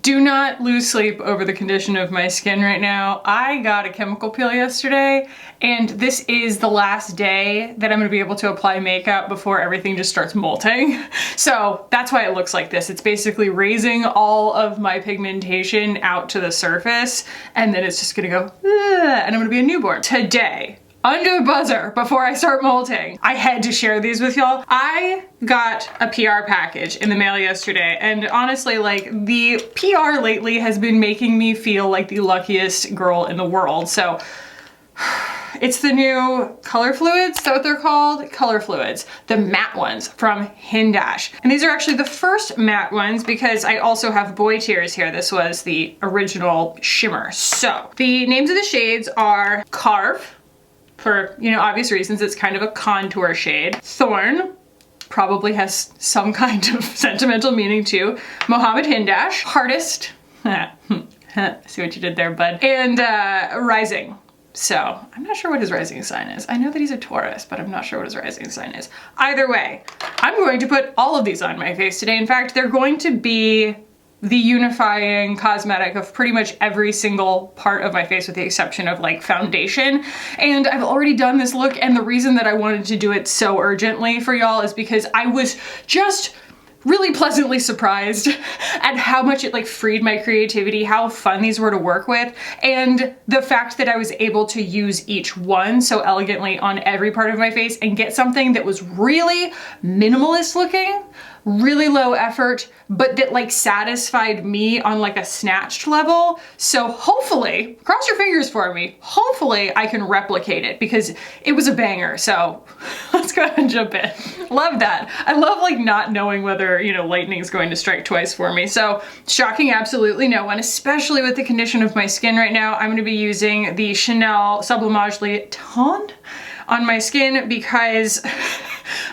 Do not lose sleep over the condition of my skin right now. I got a chemical peel yesterday, and this is the last day that I'm gonna be able to apply makeup before everything just starts molting. So that's why it looks like this. It's basically raising all of my pigmentation out to the surface, and then it's just gonna go, and I'm gonna be a newborn. Today, under the buzzer, before I start molting, I had to share these with y'all. I got a PR package in the mail yesterday, and honestly, like, the PR lately has been making me feel like the luckiest girl in the world. So it's the new color fluids, is that what they're called? Color fluids, the matte ones from HINDASH. And these are actually the first matte ones because I also have boy tears here. This was the original shimmer. So the names of the shades are Carve, for, you know, obvious reasons. It's kind of a contour shade. Thorn probably has some kind of sentimental meaning too. HINDASH. Heartist. See what you did there, bud. And Rising. So I'm not sure what his rising sign is. I know that he's a Taurus, but I'm not sure what his rising sign is. Either way, I'm going to put all of these on my face today. In fact, they're going to be the unifying cosmetic of pretty much every single part of my face with the exception of like foundation. And I've already done this look, and the reason that I wanted to do it so urgently for y'all is because I was just really pleasantly surprised at how much it like freed my creativity, how fun these were to work with, and the fact that I was able to use each one so elegantly on every part of my face and get something that was really minimalist looking, really low effort, but that like satisfied me on like a snatched level. So hopefully, cross your fingers for me, hopefully I can replicate it because it was a banger. So let's go ahead and jump in. Love that. I love like not knowing whether, you know, lightning is going to strike twice for me. So shocking absolutely no one, especially with the condition of my skin right now. I'm gonna be using the Chanel Sublimage Le Ton on my skin because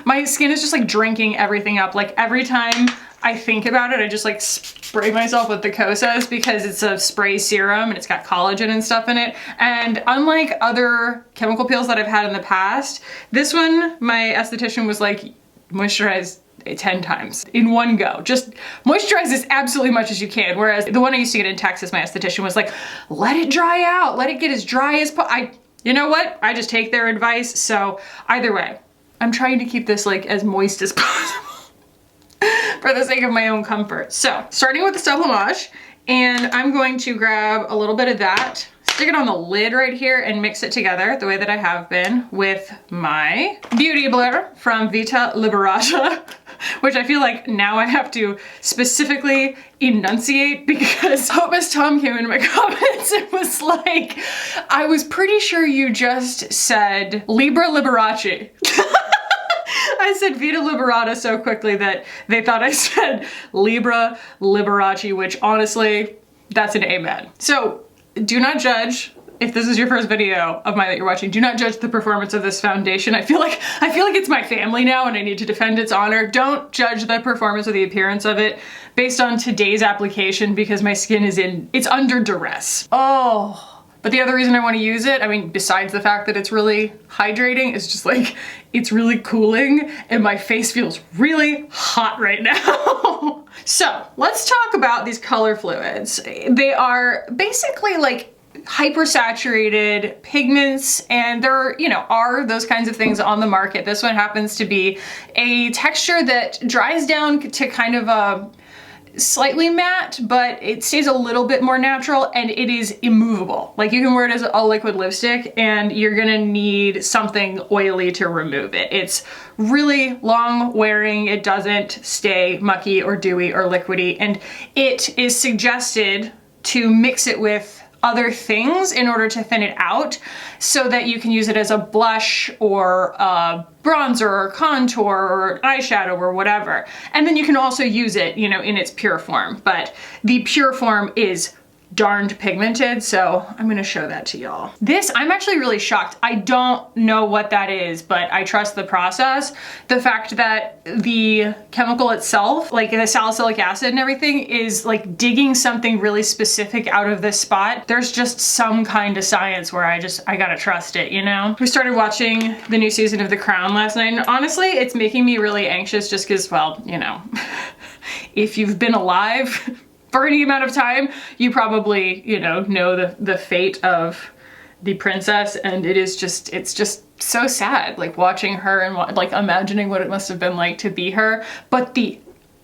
my skin is just like drinking everything up. Like every time I think about it, I just like spray myself with the Kosas because it's a spray serum and it's got collagen and stuff in it. And unlike other chemical peels that I've had in the past, this one, my esthetician was like, moisturize 10 times in one go. Just moisturize as absolutely much as you can. Whereas the one I used to get in Texas, my esthetician was like, let it dry out, let it get as dry as you know what? I just take their advice. So either way, I'm trying to keep this like as moist as possible for the sake of my own comfort. So starting with the Sublimage, and I'm going to grab a little bit of that, stick it on the lid right here and mix it together the way that I have been with my Beauty Blur from Vita Liberata, which I feel like now I have to specifically enunciate because Hope Miss Tom came in my comments and was like, I was pretty sure you just said Libra Liberace. I said Vita Liberata so quickly that they thought I said Libra Liberace, which honestly, that's an amen. So do not judge. If this is your first video of mine that you're watching, do not judge the performance of this foundation. I feel like it's my family now and I need to defend its honor. Don't judge the performance or the appearance of it based on today's application because my skin it's under duress. Oh. But the other reason I want to use it, I mean, besides the fact that it's really hydrating, is just like, it's really cooling and my face feels really hot right now. So let's talk about these color fluids. They are basically like hypersaturated pigments, and there, you know, are those kinds of things on the market. This one happens to be a texture that dries down to kind of a slightly matte, but it stays a little bit more natural, and it is immovable. Like you can wear it as a liquid lipstick and you're gonna need something oily to remove it. It's really long wearing, it doesn't stay mucky or dewy or liquidy, and it is suggested to mix it with other things in order to thin it out so that you can use it as a blush or a bronzer or contour or eyeshadow or whatever. And then you can also use it, you know, in its pure form, but the pure form is darned pigmented, so I'm gonna show that to y'all. This, I'm actually really shocked. I don't know what that is, but I trust the process. The fact that the chemical itself, like the salicylic acid and everything, is like digging something really specific out of this spot. There's just some kind of science where I gotta trust it, you know? We started watching the new season of The Crown last night, and honestly, it's making me really anxious just because, well, you know, if you've been alive for any amount of time, you probably, you know the fate of the princess, and it's just so sad, like watching her and like imagining what it must have been like to be her. But the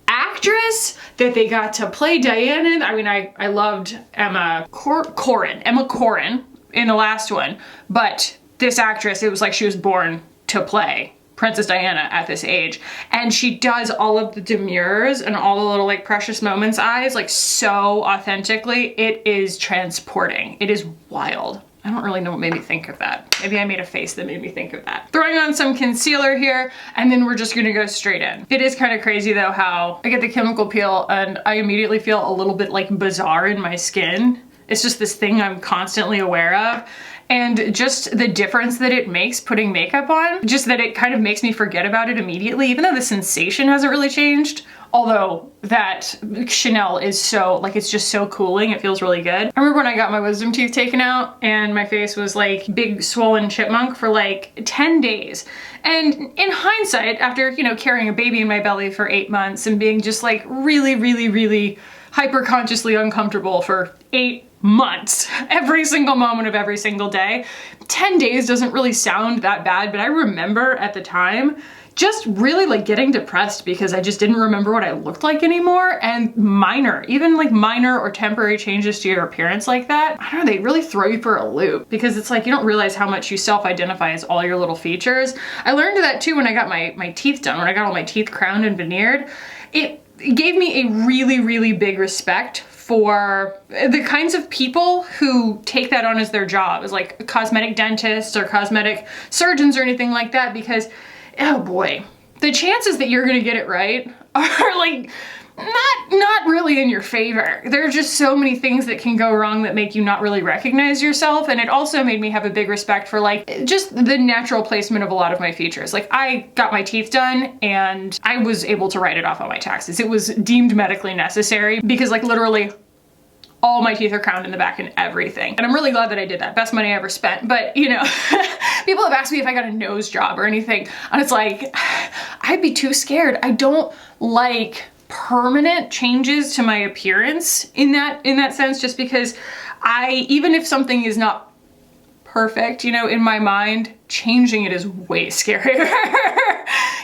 actress that they got to play Diana in, I mean, I loved Emma Corrin in the last one, but this actress, it was like she was born to play Princess Diana at this age, and she does all of the demurs and all the little like precious moments eyes like so authentically. It is transporting. It is wild. I don't really know what made me think of that. Maybe I made a face that made me think of that. Throwing on some concealer here, and then we're just gonna go straight in. It is kind of crazy though how I get the chemical peel and I immediately feel a little bit like bizarre in my skin. It's just this thing I'm constantly aware of. And just the difference that it makes putting makeup on, just that it kind of makes me forget about it immediately, even though the sensation hasn't really changed. Although that Chanel is so, like, it's just so cooling. It feels really good. I remember when I got my wisdom teeth taken out and my face was like big swollen chipmunk for like 10 days. And in hindsight, after, you know, carrying a baby in my belly for 8 months and being just like really hyper consciously uncomfortable for 8 months, every single moment of every single day, 10 days doesn't really sound that bad, but I remember at the time just really like getting depressed because I just didn't remember what I looked like anymore. And even like minor or temporary changes to your appearance like that, I don't know, they really throw you for a loop because it's like you don't realize how much you self-identify as all your little features. I learned that too when I got my teeth done, when I got all my teeth crowned and veneered. It gave me a really big respect for the kinds of people who take that on as their job, as like cosmetic dentists or cosmetic surgeons or anything like that, because oh boy, the chances that you're gonna get it right are like not really in your favor. There are just so many things that can go wrong that make you not really recognize yourself. And it also made me have a big respect for like just the natural placement of a lot of my features. Like I got my teeth done and I was able to write it off on my taxes. It was deemed medically necessary because like literally all my teeth are crowned in the back and everything. And I'm really glad that I did that. Best money I ever spent. But you know, people have asked me if I got a nose job or anything. And it's like, I'd be too scared. I don't like permanent changes to my appearance in that sense, just because even if something is not perfect, you know, in my mind, changing it is way scarier.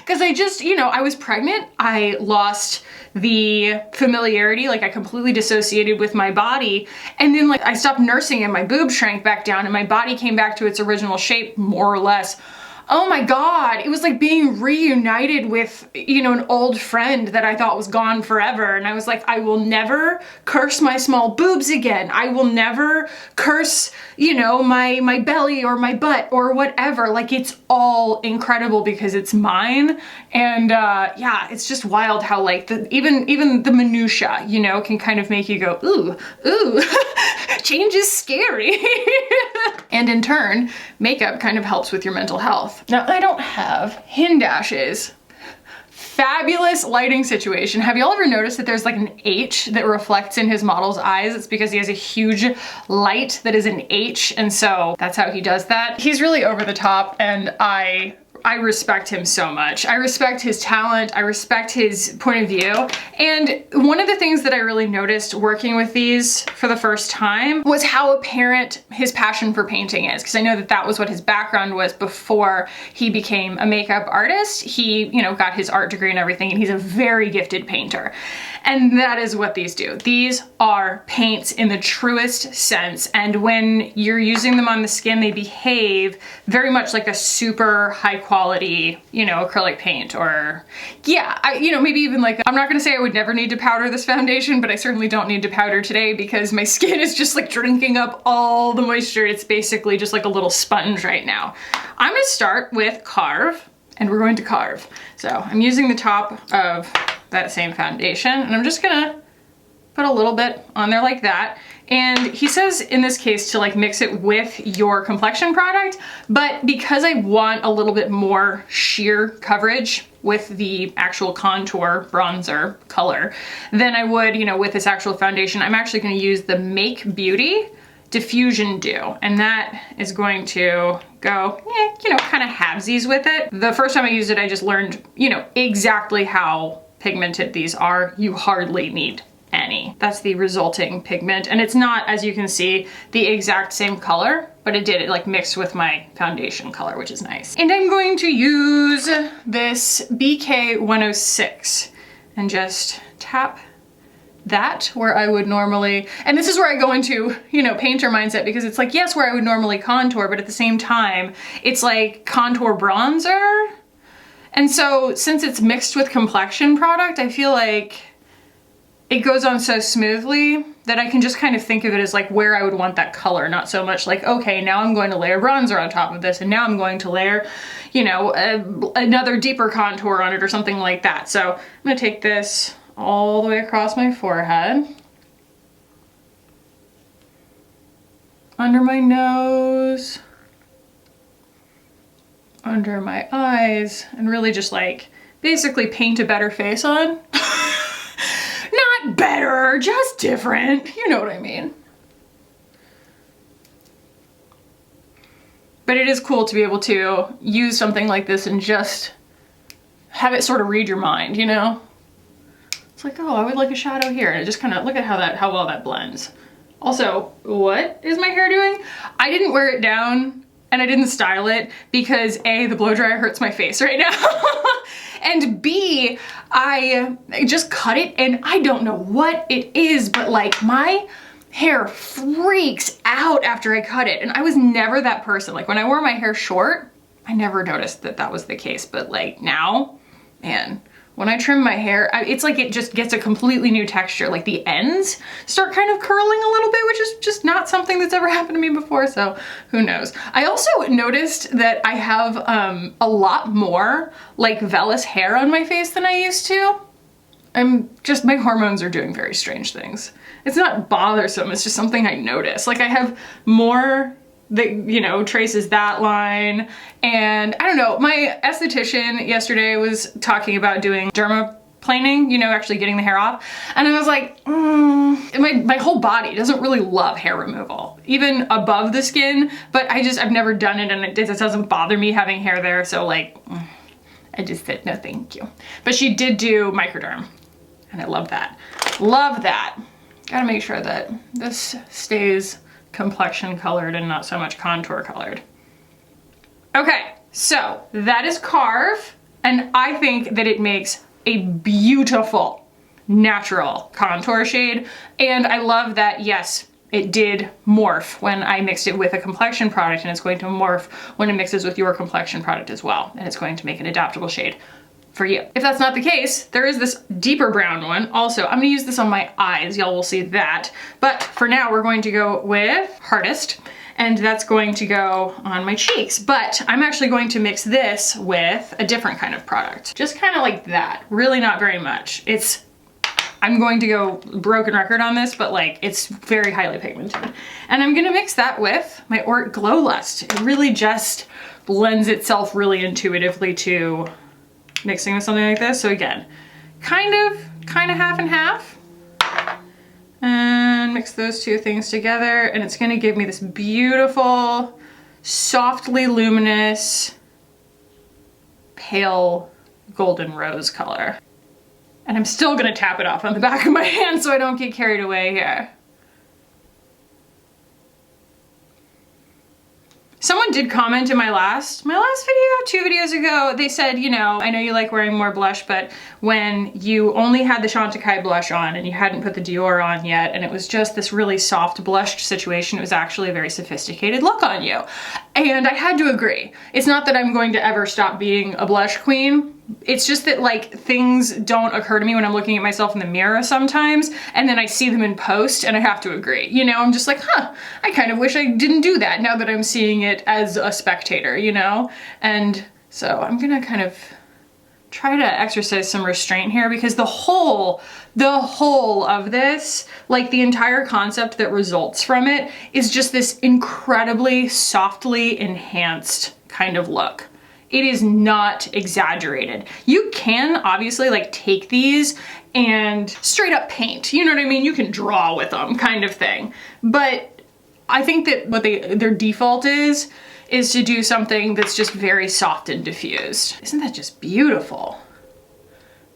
Because I just, you know, I was pregnant, I lost the familiarity, like I completely dissociated with my body, and then like I stopped nursing and my boobs shrank back down and my body came back to its original shape, more or less. Oh my God, it was like being reunited with, you know, an old friend that I thought was gone forever. And I was like, I will never curse my small boobs again. I will never curse, you know, my belly or my butt or whatever. Like it's all incredible because it's mine. And yeah, it's just wild how like even the minutia, you know, can kind of make you go, ooh, change is scary. And in turn, makeup kind of helps with your mental health. Now, I don't have HINDASH's fabulous lighting situation. Have y'all ever noticed that there's like an H that reflects in his model's eyes? It's because he has a huge light that is an H, and so that's how he does that. He's really over the top, and I respect him so much. I respect his talent. I respect his point of view. And one of the things that I really noticed working with these for the first time was how apparent his passion for painting is. Because I know that that was what his background was before he became a makeup artist. He, you know, got his art degree and everything, and he's a very gifted painter. And that is what these do. These are paints in the truest sense. And when you're using them on the skin, they behave very much like a super high quality, you know, acrylic paint, or yeah, you know, maybe even like, I'm not gonna say I would never need to powder this foundation, but I certainly don't need to powder today because my skin is just like drinking up all the moisture. It's basically just like a little sponge right now. I'm gonna start with Carve, and we're going to Carve. So I'm using the top of that same foundation, and I'm just gonna put a little bit on there like that. And he says in this case to like mix it with your complexion product, but because I want a little bit more sheer coverage with the actual contour bronzer color than I would, you know, with this actual foundation, I'm actually gonna use the Make Beauty Diffusion Dew, and that is going to go, you know, kind of halvesies with it. The first time I used it, I just learned, you know, exactly how pigmented these are. You hardly need any. That's the resulting pigment. And it's not, as you can see, the exact same color, but it like mixed with my foundation color, which is nice. And I'm going to use this BK106 and just tap that where I would normally, and this is where I go into, you know, painter mindset, because it's like, yes, where I would normally contour, but at the same time, it's like contour bronzer. And so since it's mixed with complexion product, I feel like it goes on so smoothly that I can just kind of think of it as like where I would want that color, not so much like, okay, now I'm going to layer bronzer on top of this, and now I'm going to layer, you know, another deeper contour on it or something like that. So I'm gonna take this all the way across my forehead, under my nose, under my eyes, and really just like basically paint a better face on. Not better, just different. You know what I mean. But it is cool to be able to use something like this and just have it sort of read your mind, you know? It's like, oh, I would like a shadow here. And it just kind of, look at how well that blends. Also, what is my hair doing? I didn't wear it down and I didn't style it because A, the blow dryer hurts my face right now. And B, I just cut it and I don't know what it is, but like my hair freaks out after I cut it. And I was never that person. Like when I wore my hair short, I never noticed that that was the case. But like now, man, when I trim my hair, it's like it just gets a completely new texture. Like the ends start kind of curling a little bit, which is just not something that's ever happened to me before, so who knows. I also noticed that I have a lot more like vellus hair on my face than I used to. My hormones are doing very strange things. It's not bothersome, it's just something I notice. Like I have more that, you know, traces that line. And I don't know, my esthetician yesterday was talking about doing dermaplaning, you know, actually getting the hair off. And I was like, my whole body doesn't really love hair removal, even above the skin, but I've never done it and it doesn't bother me having hair there. So like, I just said, no, thank you. But she did do microderm and I love that. Love that. Gotta make sure that this stays complexion colored and not so much contour colored. Okay, so that is Carve, and I think that it makes a beautiful natural contour shade. And I love that, yes, it did morph when I mixed it with a complexion product, and it's going to morph when it mixes with your complexion product as well, and it's going to make an adaptable shade for you. If that's not the case, there is this deeper brown one. Also, I'm gonna use this on my eyes, y'all will see that. But for now, we're going to go with Heartist, and that's going to go on my cheeks. But I'm actually going to mix this with a different kind of product. Just kind of like that, really not very much. I'm going to go broken record on this, but like it's very highly pigmented. And I'm gonna mix that with my Ort Glow Lust. It really just lends itself really intuitively to mixing with something like this. So again, kind of half and half, and mix those two things together, and it's gonna give me this beautiful, softly luminous, pale golden rose color. And I'm still gonna tap it off on the back of my hand so I don't get carried away here. Someone did comment in my last video, 2 videos ago, they said, you know, I know you like wearing more blush, but when you only had the Chantecaille blush on and you hadn't put the Dior on yet, and it was just this really soft blush situation, it was actually a very sophisticated look on you. And I had to agree. It's not that I'm going to ever stop being a blush queen. It's just that like things don't occur to me when I'm looking at myself in the mirror sometimes, and then I see them in post and I have to agree. You know, I'm just like, huh, I kind of wish I didn't do that now that I'm seeing it as a spectator, you know? And so I'm gonna kind of try to exercise some restraint here, because the whole of this, like the entire concept that results from it, is just this incredibly softly enhanced kind of look. It is not exaggerated. You can obviously like take these and straight up paint, you know what I mean? You can draw with them, kind of thing. But I think that what their default is to do something that's just very soft and diffused. Isn't that just beautiful?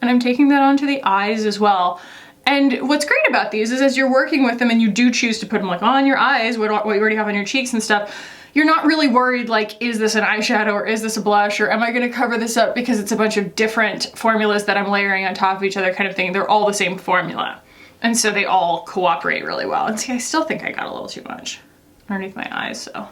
And I'm taking that onto the eyes as well. And what's great about these is as you're working with them and you do choose to put them like on your eyes, what you already have on your cheeks and stuff, you're not really worried like, is this an eyeshadow or is this a blush or am I gonna cover this up because it's a bunch of different formulas that I'm layering on top of each other kind of thing. They're all the same formula. And so they all cooperate really well. And see, I still think I got a little too much underneath my eyes, so.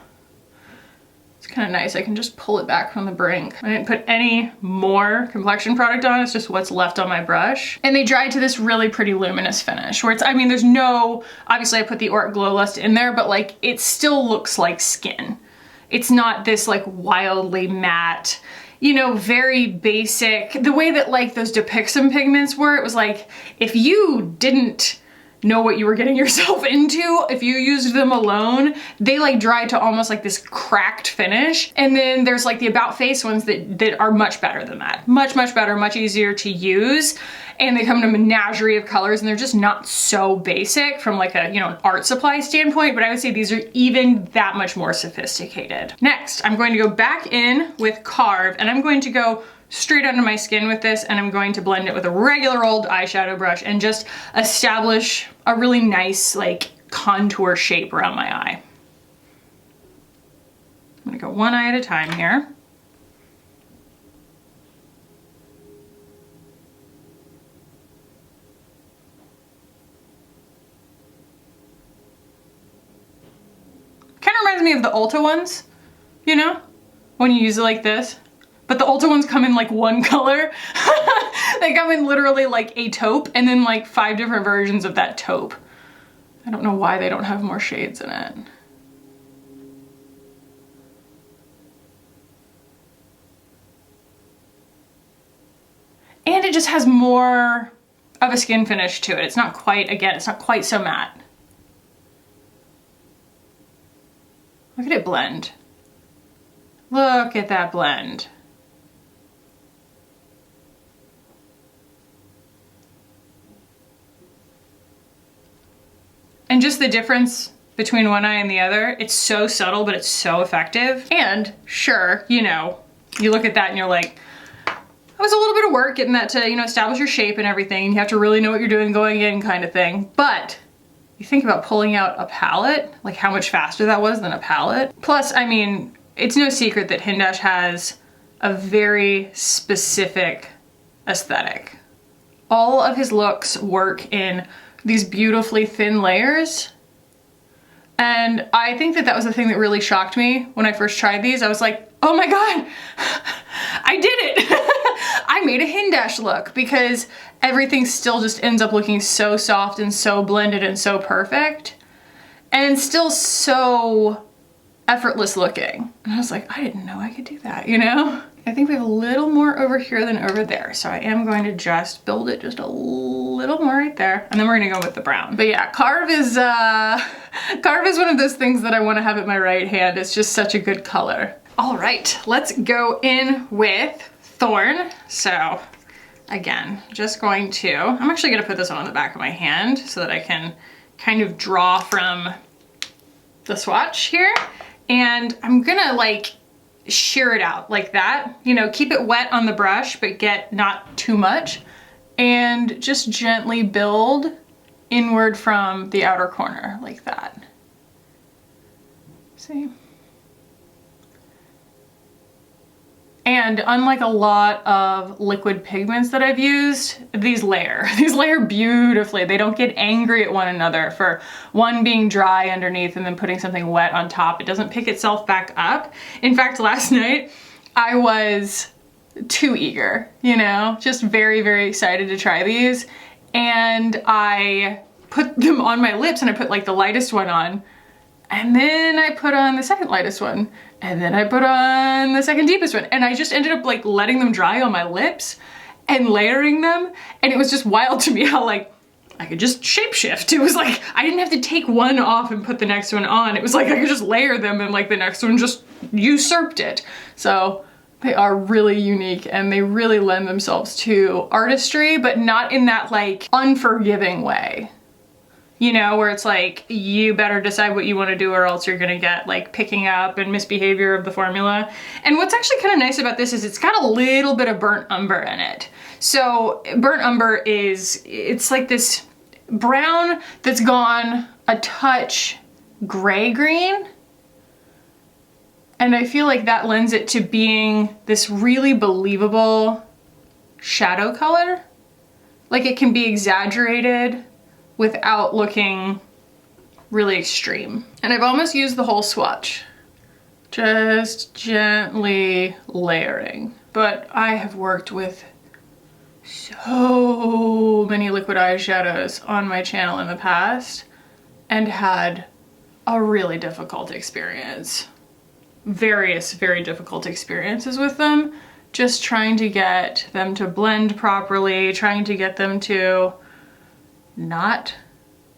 It's kind of nice, I can just pull it back from the brink. I didn't put any more complexion product on, it's just what's left on my brush. And they dried to this really pretty luminous finish where it's, I mean, there's no, obviously I put the Auric Glow Lust in there, but like it still looks like skin. It's not this like wildly matte, you know, very basic. The way that like those Depixum pigments were, it was like, if you didn't know what you were getting yourself into, if you used them alone, they like dry to almost like this cracked finish. And then there's like the About Face ones that are much better than that. Much, much better, much easier to use. And they come in a menagerie of colors and they're just not so basic from like a, you know, an art supply standpoint, but I would say these are even that much more sophisticated. Next, I'm going to go back in with Carve and I'm going to go straight under my skin with this and I'm going to blend it with a regular old eyeshadow brush and just establish a really nice like contour shape around my eye. I'm gonna go one eye at a time here. Kind of reminds me of the Ulta ones, you know, when you use it like this. But the Ulta ones come in like one color. They come in literally like a taupe and then like 5 different versions of that taupe. I don't know why they don't have more shades in it. And it just has more of a skin finish to it. It's not quite, again, it's not quite so matte. Look at it blend. Look at that blend. And just the difference between one eye and the other, it's so subtle, but it's so effective. And sure, you know, you look at that and you're like, it was a little bit of work getting that to, you know, establish your shape and everything. You have to really know what you're doing going in kind of thing. But you think about pulling out a palette, like how much faster that was than a palette. Plus, I mean, it's no secret that HINDASH has a very specific aesthetic. All of his looks work in these beautifully thin layers. And I think that that was the thing that really shocked me when I first tried these. I was like, oh my God, I did it. I made a HINDASH look because everything still just ends up looking so soft and so blended and so perfect and still so effortless looking. And I was like, I didn't know I could do that, you know? I think we have a little more over here than over there. So I am going to just build it just a little more right there. And then we're gonna go with the brown. But yeah, Carve is one of those things that I wanna have at my right hand. It's just such a good color. All right, let's go in with Thorn. So again, just going to, I'm actually gonna put this one on the back of my hand so that I can kind of draw from the swatch here. And I'm gonna like shear it out like that. You know, keep it wet on the brush, but get not too much. And just gently build inward from the outer corner like that. See? And unlike a lot of liquid pigments that I've used, these layer beautifully. They don't get angry at one another for one being dry underneath and then putting something wet on top. It doesn't pick itself back up. In fact, last night I was too eager, you know, just very, very excited to try these. And I put them on my lips and I put like the lightest one on. And then I put on the second lightest one. And then I put on the second deepest one. And I just ended up like letting them dry on my lips and layering them. And it was just wild to me how like I could just shapeshift. It was like, I didn't have to take one off and put the next one on. It was like I could just layer them and like the next one just usurped it. So they are really unique and they really lend themselves to artistry, but not in that like unforgiving way. You know, where it's like, you better decide what you want to do or else you're gonna get like picking up and misbehavior of the formula. And what's actually kind of nice about this is it's got a little bit of burnt umber in it. So burnt umber is, it's like this brown that's gone a touch gray green. And I feel like that lends it to being this really believable shadow color. Like it can be exaggerated without looking really extreme. And I've almost used the whole swatch. Just gently layering. But I have worked with so many liquid eyeshadows on my channel in the past and had a really difficult experience. Various very difficult experiences with them. Just trying to get them to blend properly, trying to get them to not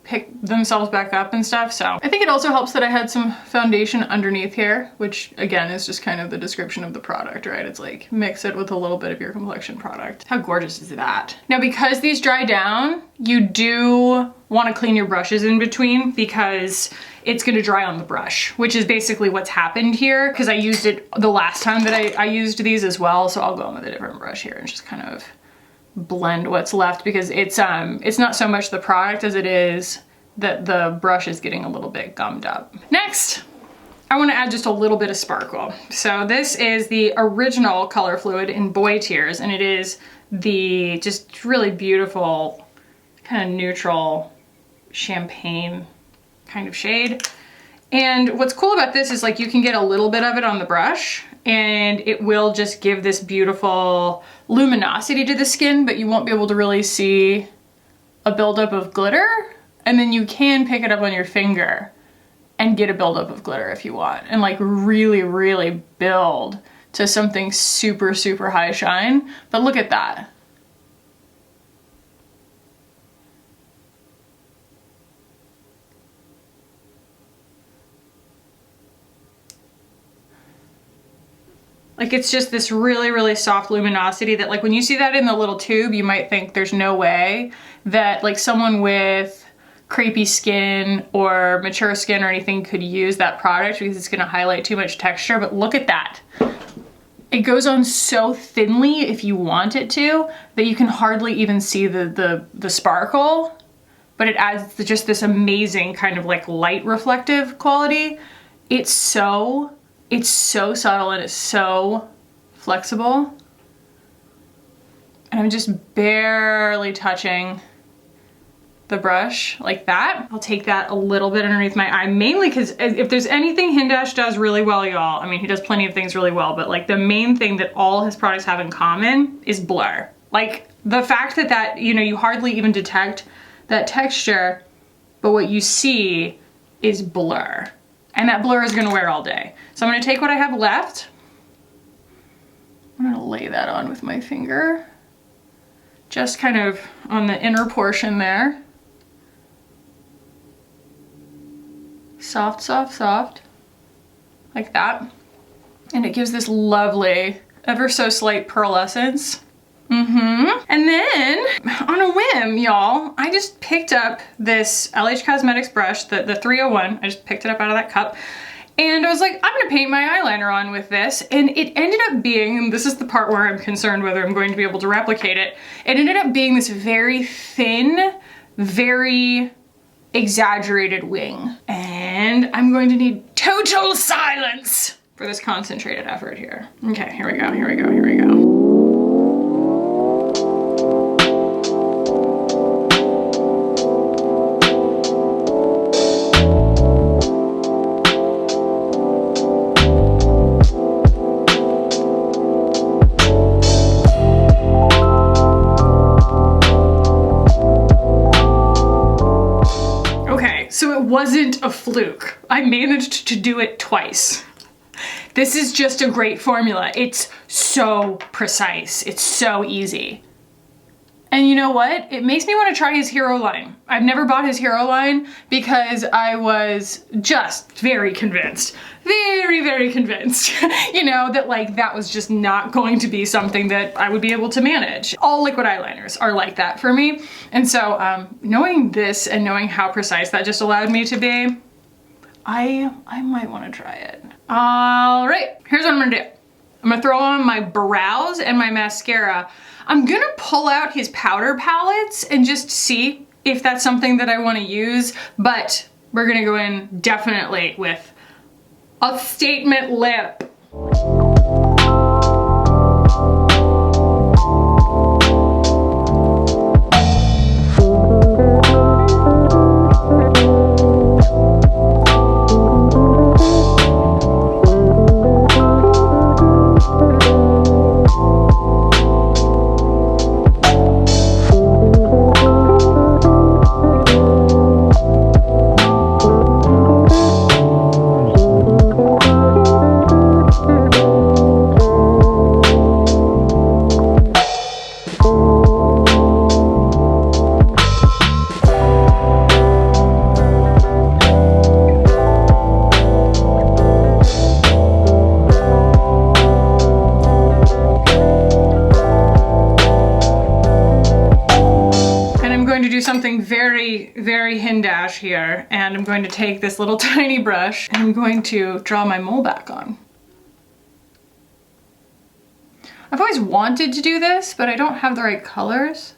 pick themselves back up and stuff. So I think it also helps that I had some foundation underneath here, which again is just kind of the description of the product, right? It's like mix it with a little bit of your complexion product. How gorgeous is that? Now, because these dry down, you do want to clean your brushes in between because it's going to dry on the brush, which is basically what's happened here because I used it the last time that I used these as well. So I'll go in with a different brush here and just kind of blend what's left because it's not so much the product as it is that the brush is getting a little bit gummed up. Next, I want to add just a little bit of sparkle. So this is the original color fluid in Boy Tears, and it is the just really beautiful kind of neutral champagne kind of shade. And what's cool about this is like you can get a little bit of it on the brush and it will just give this beautiful luminosity to the skin, but you won't be able to really see a buildup of glitter. And then you can pick it up on your finger and get a buildup of glitter if you want and like really, really build to something super, super high shine. But look at that. Like it's just this really, really soft luminosity that like when you see that in the little tube, you might think there's no way that like someone with crepey skin or mature skin or anything could use that product because it's gonna highlight too much texture, but look at that. It goes on so thinly if you want it to, that you can hardly even see the sparkle, but it adds just this amazing kind of like light reflective quality. It's so subtle and it's so flexible. And I'm just barely touching the brush like that. I'll take that a little bit underneath my eye, mainly because if there's anything HINDASH does really well, y'all, I mean, he does plenty of things really well, but like the main thing that all his products have in common is blur. Like the fact that you know, you hardly even detect that texture, but what you see is blur. And that blur is gonna wear all day. So I'm gonna take what I have left. I'm gonna lay that on with my finger. Just kind of on the inner portion there. Soft, soft, soft. Like that. And it gives this lovely, ever so slight pearlescence. And then, on a whim, y'all, I just picked up this LH Cosmetics brush, the 301. I just picked it up out of that cup. And I was like, I'm gonna paint my eyeliner on with this. And it ended up being, and this is the part where I'm concerned whether I'm going to be able to replicate it. It ended up being this very thin, very exaggerated wing. And I'm going to need total silence for this concentrated effort here. Okay, here we go, here we go, here we go. Wasn't a fluke. I managed to do it twice. This is just a great formula. It's so precise. It's so easy. And you know what? It makes me want to try his hero line. I've never bought his hero line because I was just very convinced, very convinced, you know, that like that was just not going to be something that I would be able to manage. All liquid eyeliners are like that for me. And so knowing this and knowing how precise that just allowed me to be, I might want to try it. All right, here's what I'm gonna do. I'm gonna throw on my brows and my mascara. I'm gonna pull out his powder palettes and just see if that's something that I want to use, but we're gonna go in definitely with a statement lip. Something very, very HINDASH here, and I'm going to take this little tiny brush and I'm going to draw my mole back on. I've always wanted to do this, but I don't have the right colors,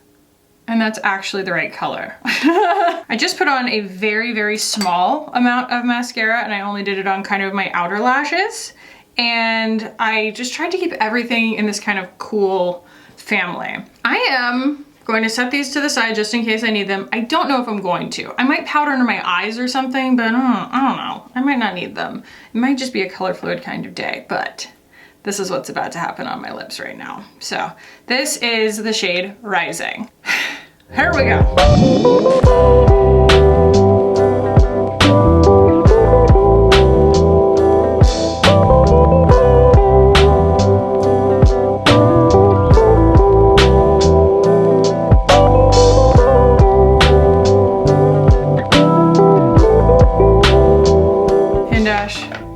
and that's actually the right color. I just put on a very, very small amount of mascara, and I only did it on kind of my outer lashes, and I just tried to keep everything in this kind of cool family. I am going to set these to the side just in case I need them. I don't know if I'm going to. I might powder under my eyes or something, but I don't know. I might not need them. It might just be a color fluid kind of day, but this is what's about to happen on my lips right now. So this is the shade Rising. Here we go.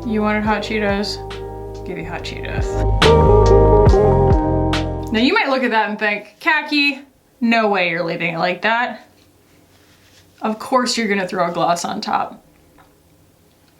You wanted hot Cheetos? Give you hot Cheetos. Now you might look at that and think, Kackie, no way you're leaving it like that. Of course you're gonna throw a gloss on top.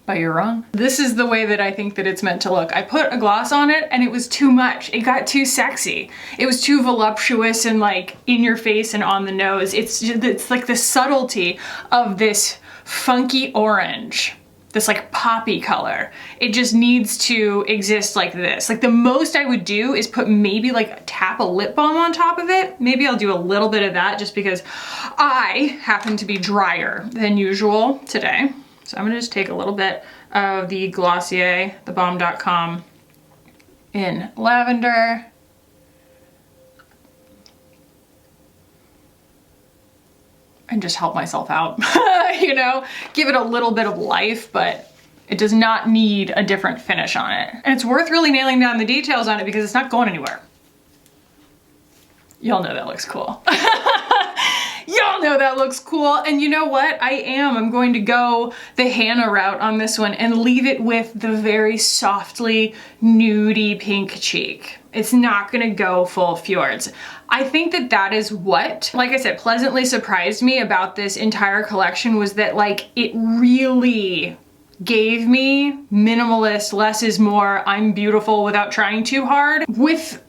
But you're wrong. This is the way that I think that it's meant to look. I put a gloss on it and it was too much. It got too sexy. It was too voluptuous and like in your face and on the nose. It's like the subtlety of this funky orange. This like poppy color. It just needs to exist like this. Like the most I would do is put maybe like tap a lip balm on top of it. Maybe I'll do a little bit of that just because I happen to be drier than usual today. So I'm gonna just take a little bit of the Glossier, the Balm.com in lavender. And just help myself out, you know, give it a little bit of life, but it does not need a different finish on it. And it's worth really nailing down the details on it because it's not going anywhere. Y'all know that looks cool. Y'all know that looks cool. And you know what? I'm going to go the Hannah route on this one and leave it with the very softly nudie pink cheek. It's not gonna go full fjords. I think that that is what, like I said, pleasantly surprised me about this entire collection was that like it really gave me minimalist, less is more, I'm beautiful without trying too hard, with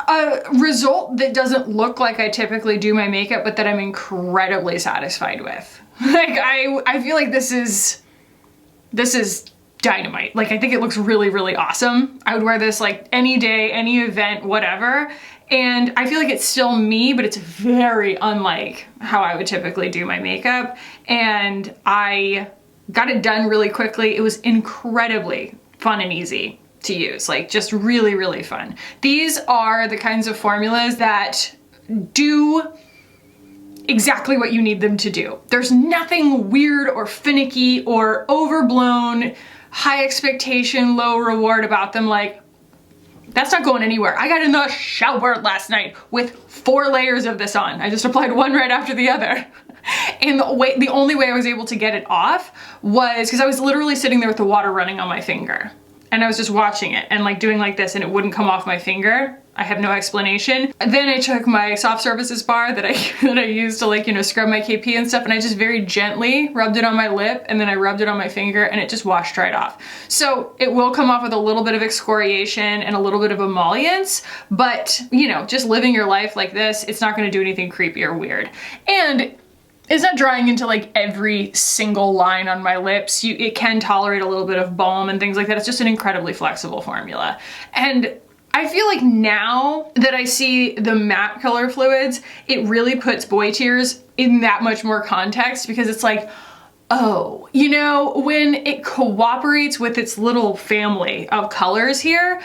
a result that doesn't look like I typically do my makeup, but that I'm incredibly satisfied with. Like I feel like this is dynamite. Like I think it looks really, really awesome. I would wear this like any day, any event, whatever. And I feel like it's still me, but it's very unlike how I would typically do my makeup. And I got it done really quickly. It was incredibly fun and easy to use, like just really, really fun. These are the kinds of formulas that do exactly what you need them to do. There's nothing weird or finicky or overblown, high expectation, low reward about them. Like, that's not going anywhere. I got in the shower last night with 4 layers of this on. I just applied one right after the other. And the only way I was able to get it off was because I was literally sitting there with the water running on my finger. And I was just watching it and like doing like this and it wouldn't come off my finger. I have no explanation. Then I took my soft surfaces bar that I used to like, you know, scrub my KP and stuff, and I just very gently rubbed it on my lip and then I rubbed it on my finger and it just washed right off. So it will come off with a little bit of excoriation and a little bit of emollients, but you know, just living your life like this, it's not gonna do anything creepy or weird. And it's not drying into like every single line on my lips. It can tolerate a little bit of balm and things like that. It's just an incredibly flexible formula. And I feel like now that I see the matte color fluids, it really puts Boy Tears in that much more context, because it's like, oh, you know, when it cooperates with its little family of colors here,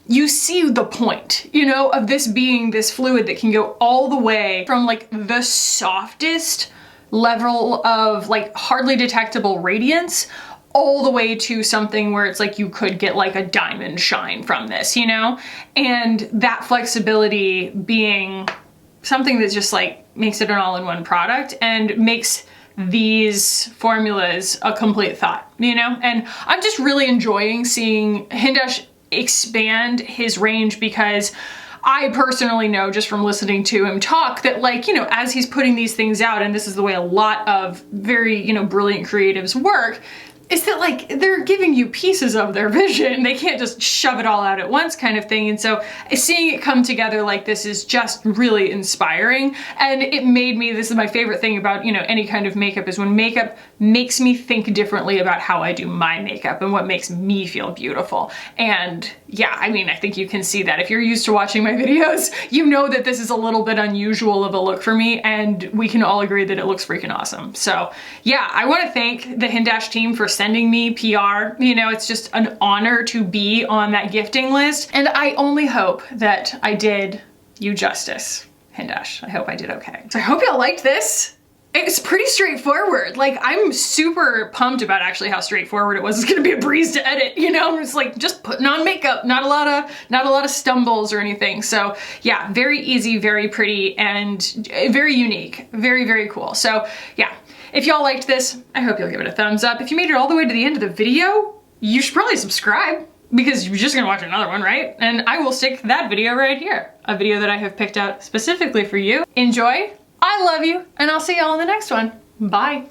you see the point, you know, of this being this fluid that can go all the way from like the softest level of like hardly detectable radiance all the way to something where it's like you could get like a diamond shine from this, you know? And that flexibility being something that just like makes it an all-in-one product and makes these formulas a complete thought, you know? And I'm just really enjoying seeing HINDASH expand his range, because I personally know just from listening to him talk that, like, you know, as he's putting these things out, and this is the way a lot of very, you know, brilliant creatives work, is that like they're giving you pieces of their vision. They can't just shove it all out at once kind of thing. And so seeing it come together like this is just really inspiring. And it made me, this is my favorite thing about, you know, any kind of makeup, is when makeup makes me think differently about how I do my makeup and what makes me feel beautiful. And yeah, I mean, I think you can see that. If you're used to watching my videos, you know that this is a little bit unusual of a look for me, and we can all agree that it looks freaking awesome. So yeah, I want to thank the HINDASH team for sending me PR. You know, it's just an honor to be on that gifting list, and I only hope that I did you justice, HINDASH. I hope I did okay. So I hope y'all liked this. It's pretty straightforward. Like, I'm super pumped about actually how straightforward it was. It's gonna be a breeze to edit, you know? It's like just putting on makeup, not a lot of stumbles or anything. So yeah, very easy, very pretty, and very unique. Very, very cool. So yeah, if y'all liked this, I hope you'll give it a thumbs up. If you made it all the way to the end of the video, you should probably subscribe, because you're just gonna watch another one, right? And I will stick that video right here, a video that I have picked out specifically for you. Enjoy. I love you, and I'll see y'all in the next one. Bye.